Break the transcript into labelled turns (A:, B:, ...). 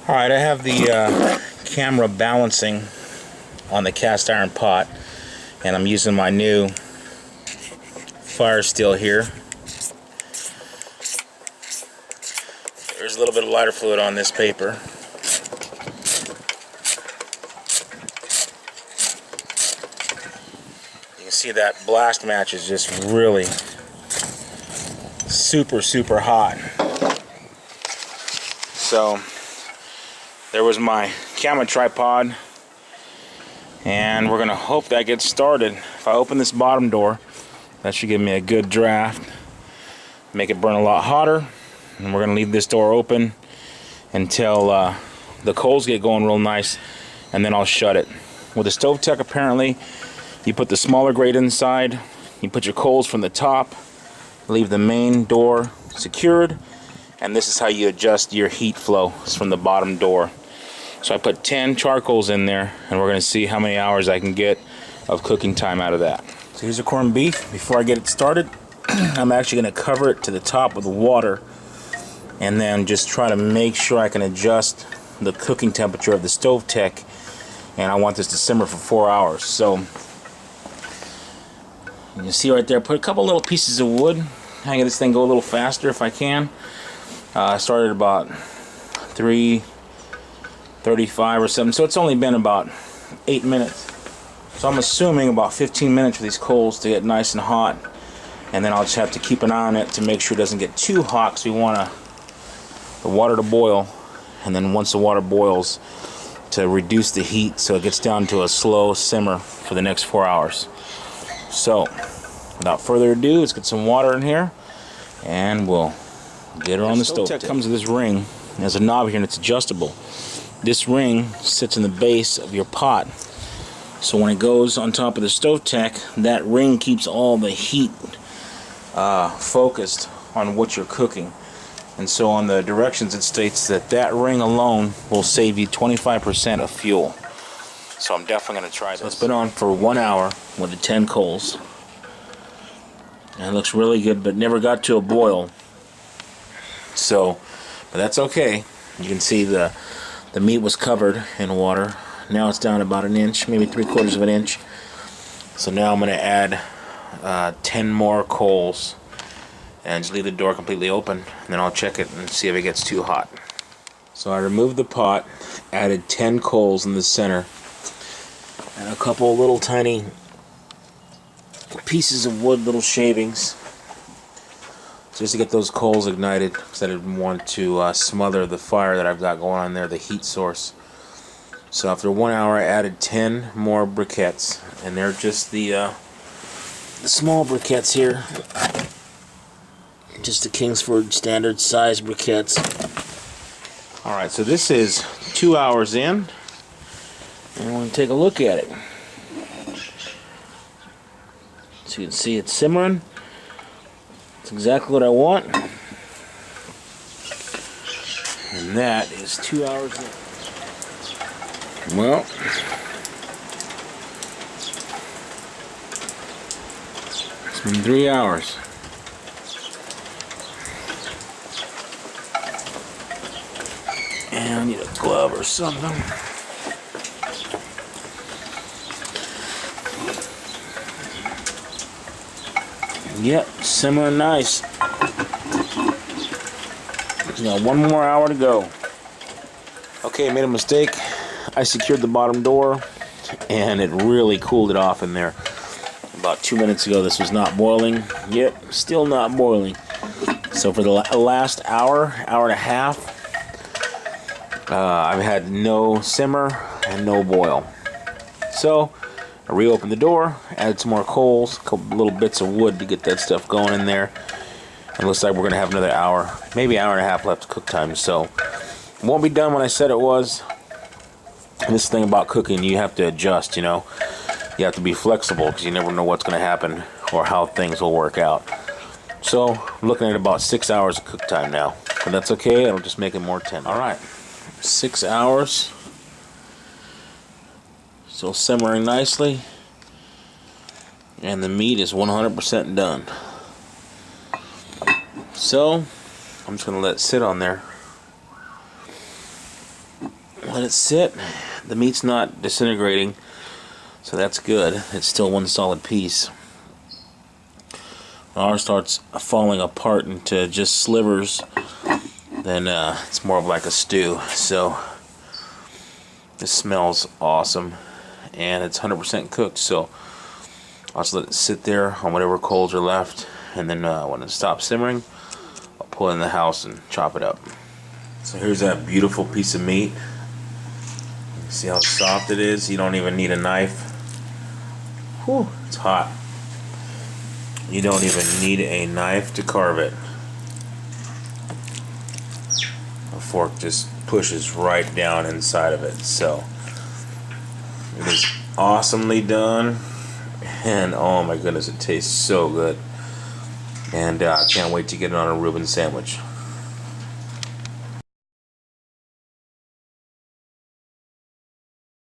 A: Alright, I have the camera balancing on the cast iron pot, and I'm using my new fire steel here. There's a little bit of lighter fluid on this paper. You can see that blast match is just really super hot. So there was my camera tripod, and we're gonna hope that gets started. If I open this bottom door, that should give me a good draft, make it burn a lot hotter, and we're gonna leave this door open until the coals get going real nice, and then I'll shut it. With the Stovetec, apparently you put the smaller grate inside, you put your coals from the top, leave the main door secured, and this is how you adjust your heat flow. It's from the bottom door. So I put 10 charcoals in there, and we're going to see how many hours I can get of cooking time out of that. So here's the corned beef. Before I get it started, I'm actually going to cover it to the top with water, and then just try to make sure I can adjust the cooking temperature of the Stovetec, and I want this to simmer for 4 hours. So you can see right there, put a couple little pieces of wood. I can get this thing go a little faster if I can. I started about 3:35 or something, so it's only been about 8 minutes. So I'm assuming about 15 minutes for these coals to get nice and hot, and then I'll just have to keep an eye on it to make sure it doesn't get too hot, because we want the water to boil, and then once the water boils, to reduce the heat so it gets down to a slow simmer for the next 4 hours. So without further ado, let's get some water in here, and we'll get her on the stove. Stovetec comes with this ring. There's a knob here, and it's adjustable. This ring sits in the base of your pot, so when it goes on top of the Stovetec, that ring keeps all the heat focused on what you're cooking. And so on the directions it states that that ring alone will save you 25% of fuel. So I'm definitely going to try this. So it's been on for 1 hour with the 10 coals, and it looks really good, but never got to a boil. So, but that's okay. You can see the meat was covered in water. Now it's down about an inch, maybe 3/4 of an inch. So now I'm going to add 10 more coals and just leave the door completely open, and then I'll check it and see if it gets too hot. So I removed the pot, added 10 coals in the center, and a couple of little tiny pieces of wood, little shavings, just to get those coals ignited, because I didn't want to smother the fire that I've got going on there, the heat source. So after 1 hour, I added 10 more briquettes, and they're just the small briquettes here, just the Kingsford standard size briquettes. Alright, so this is 2 hours in, and we're going to take a look at it. So you can see it's simmering. It's exactly what I want. And that is 2 hours in. Well, it's been 3 hours. And I need a glove or something. Yep, simmering nice. Got 1 more hour to go. Okay, I made a mistake. I secured the bottom door, and it really cooled it off in there. About 2 minutes ago, this was not boiling. Yep, still not boiling. So for the last hour and a half, I've had no simmer and no boil. So I reopened the door, added some more coals, a couple little bits of wood to get that stuff going in there. It looks like we're going to have another hour, maybe hour and a half left to cook time. So it won't be done when I said it was. This thing about cooking, you have to adjust, you know. You have to be flexible, because you never know what's going to happen or how things will work out. So I'm looking at about 6 hours of cook time now. But that's okay, I'll just make it more tender. Alright, 6 hours. Still simmering nicely, and the meat is 100% done. So I'm just going to let it sit on there let it sit. The meat's not disintegrating, so that's good. It's still one solid piece. When ours starts falling apart into just slivers, then it's more of like a stew. So this smells awesome, and it's 100% cooked. So I'll just let it sit there on whatever coals are left, and then when it stops simmering, I'll pull it in the house and chop it up. So here's that beautiful piece of meat. See how soft it is? You don't even need a knife. Whew, it's hot. You don't even need a knife to carve it. A fork just pushes right down inside of it. So it is awesomely done, and oh my goodness, it tastes so good. And I can't wait to get it on a Reuben sandwich.